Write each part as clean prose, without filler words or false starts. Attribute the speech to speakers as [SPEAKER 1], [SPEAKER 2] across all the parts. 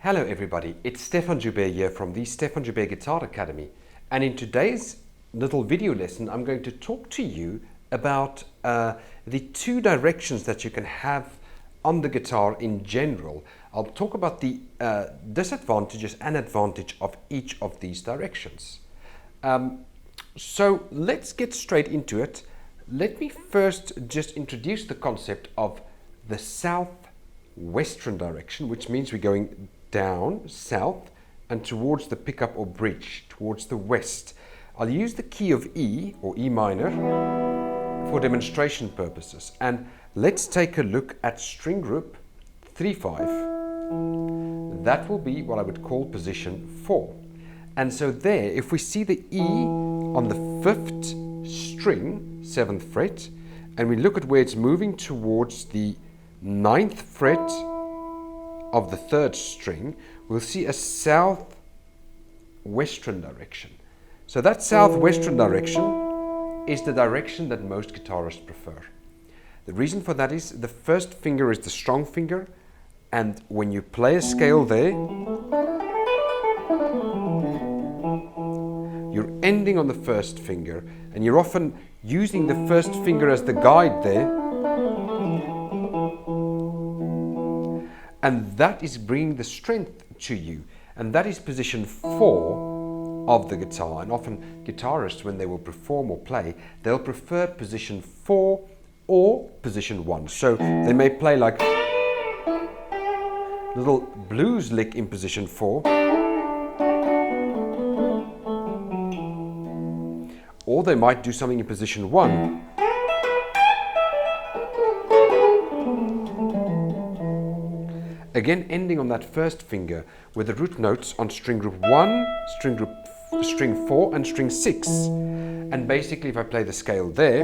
[SPEAKER 1] Hello everybody, it's Stefan Joubert here from the Stefan Joubert Guitar Academy, and in today's little video lesson I'm going to talk to you about the two directions that you can have on the guitar in general. I'll talk about the disadvantages and advantage of each of these directions. So let's get straight into it. Let me first just introduce the concept of the southwestern direction, which means we're going down, south, and towards the pickup or bridge, towards the west. I'll use the key of E, or E minor, for demonstration purposes. And let's take a look at string group 3-5. That will be what I would call position 4. And so there, if we see the E on the 5th string, 7th fret, and we look at where it's moving towards the 9th fret of the 3rd string, we'll see a southwestern direction. So that southwestern direction is the direction that most guitarists prefer. The reason for that is the first finger is the strong finger, and when you play a scale there, you're ending on the first finger, and you're often using the first finger as the guide there. And that is bringing the strength to you. And that is position 4 of the guitar. And often guitarists, when they will perform or play, they'll prefer position 4 or position 1. So they may play like a little blues lick in position 4. Or they might do something in position 1. Again, ending on that first finger with the root notes on string group 1, string 4 and string 6. And basically if I play the scale there,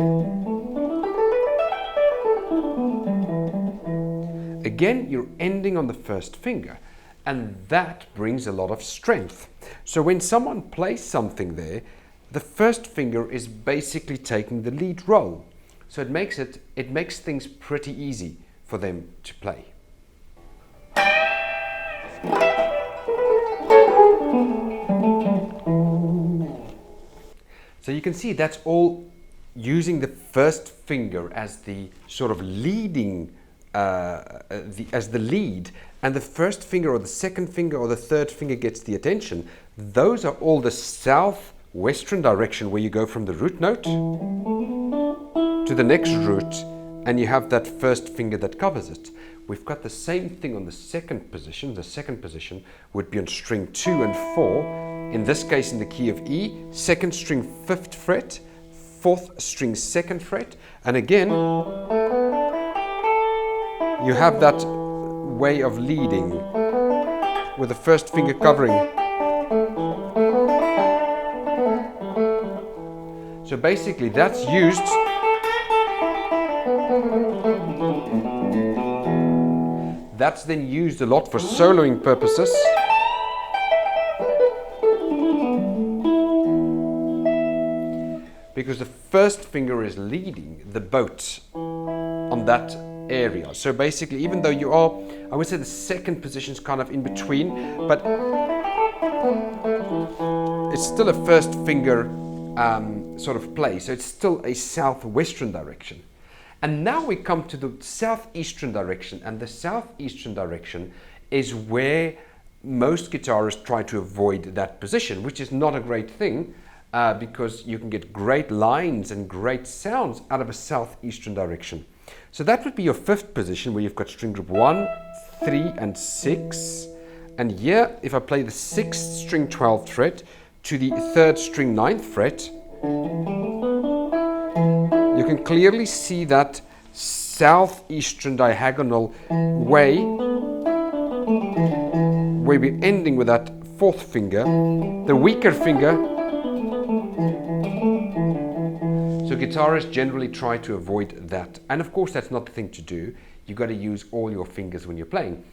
[SPEAKER 1] again you're ending on the first finger, and that brings a lot of strength. So when someone plays something there, the first finger is basically taking the lead role. So it makes things pretty easy for them to play. So you can see that's all using the first finger as the sort of leading, as the lead, and the first finger or the second finger or the third finger gets the attention. Those are all the southwestern direction where you go from the root note to the next root, and you have that first finger that covers it. We've got the same thing on the second position. The second position would be on string 2 and 4. In this case, in the key of E, 2nd string 5th fret, 4th string 2nd fret. And again, you have that way of leading with the first finger covering. So basically, that's used That's then used a lot for soloing purposes. Because the first finger is leading the boat on that area. So basically, even though you are, I would say the second position is kind of in between, but it's still a first finger sort of play. So it's still a southwestern direction. And now we come to the southeastern direction, and the southeastern direction is where most guitarists try to avoid that position, which is not a great thing because you can get great lines and great sounds out of a southeastern direction. So that would be your 5th position, where you've got string group 1, 3 and 6. And here, if I play the 6th string 12th fret to the 3rd string 9th fret, you can clearly see that southeastern diagonal way where we're ending with that 4th finger, the weaker finger. So guitarists generally try to avoid that. And of course, that's not the thing to do. You've got to use all your fingers when you're playing.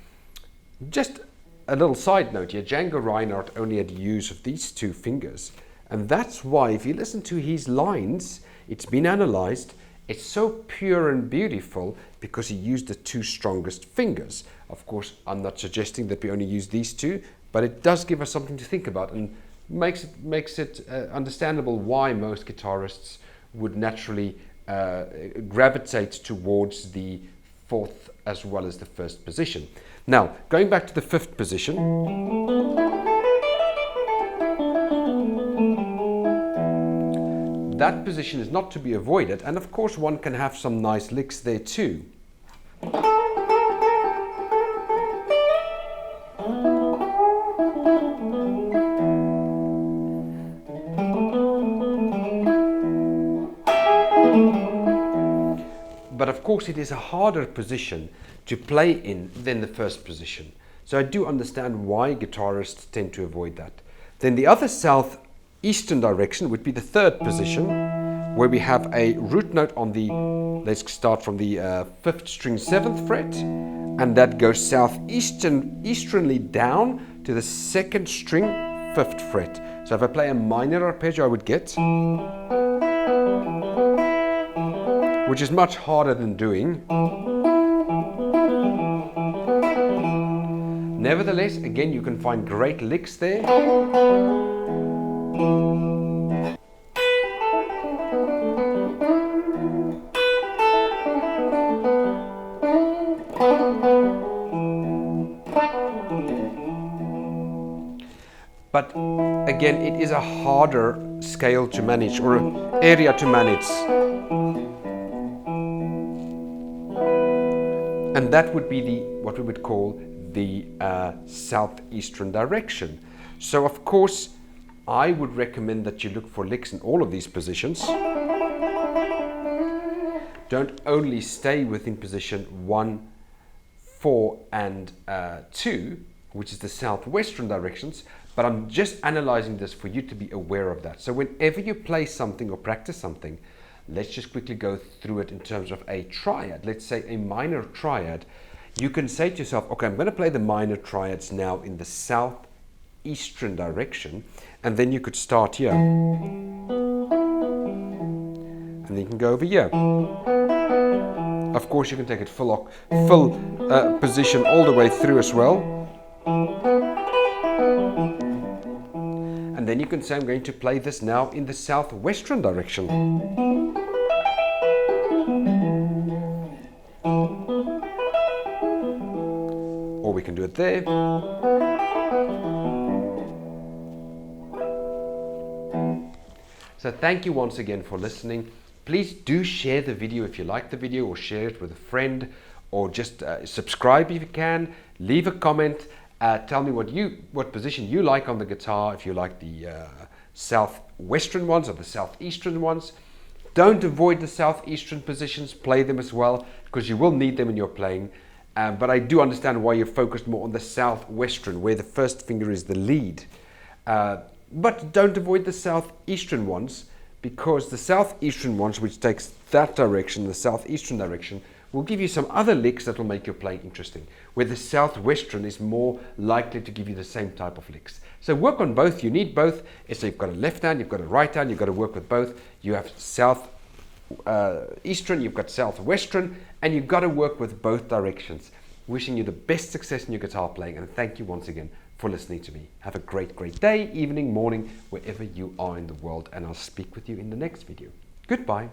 [SPEAKER 1] Just a little side note here, Django Reinhardt only had use of these 2 fingers. And that's why, if you listen to his lines, it's been analyzed, it's so pure and beautiful because he used the 2 strongest fingers. Of course, I'm not suggesting that we only use these two, but it does give us something to think about and makes it understandable why most guitarists would naturally gravitate towards the fourth as well as the first position. Now, going back to the fifth position, that position is not to be avoided, and of course one can have some nice licks there too. But of course it is a harder position to play in than the first position. So I do understand why guitarists tend to avoid that. Then the other southeastern direction would be the third position, where we have a root note on the, let's start from the 5th string 7th fret, and that goes southeasternly down to the 2nd string 5th fret. So if I play a minor arpeggio, I would get, which is much harder than doing. Nevertheless, again, you can find great licks there. But again, it is a harder scale to manage, or area to manage. And that would be what we would call the southeastern direction. So of course, I would recommend that you look for licks in all of these positions. Don't only stay within position 1, 4, and 2, which is the southwestern directions, but I'm just analyzing this for you to be aware of that. So whenever you play something or practice something, let's just quickly go through it in terms of a triad. Let's say a minor triad. You can say to yourself, okay, I'm going to play the minor triads now in the southeastern direction, and then you could start here. And then you can go over here. Of course, you can take it full position all the way through as well. And then you can say, I'm going to play this now in the southwestern direction. Or we can do it there. So thank you once again for listening. Please do share the video if you like the video, or share it with a friend, or just subscribe if you can. Leave a comment. Tell me what position you like on the guitar, if you like the southwestern ones or the southeastern ones. Don't avoid the southeastern positions, play them as well, because you will need them in your playing. But I do understand why you're focused more on the southwestern, where the first finger is the lead. But don't avoid the southeastern ones, because the southeastern ones, which takes that direction, the southeastern direction, will give you some other licks that will make your playing interesting, where the southwestern is more likely to give you the same type of licks. So work on both. You need both. So you've got a left hand, you've got a right hand, you've got to work with both. You have southeastern, you've got southwestern, and you've got to work with both directions. Wishing you the best success in your guitar playing, and thank you once again for listening to me. Have a great, great day, evening, morning, wherever you are in the world, and I'll speak with you in the next video. Goodbye.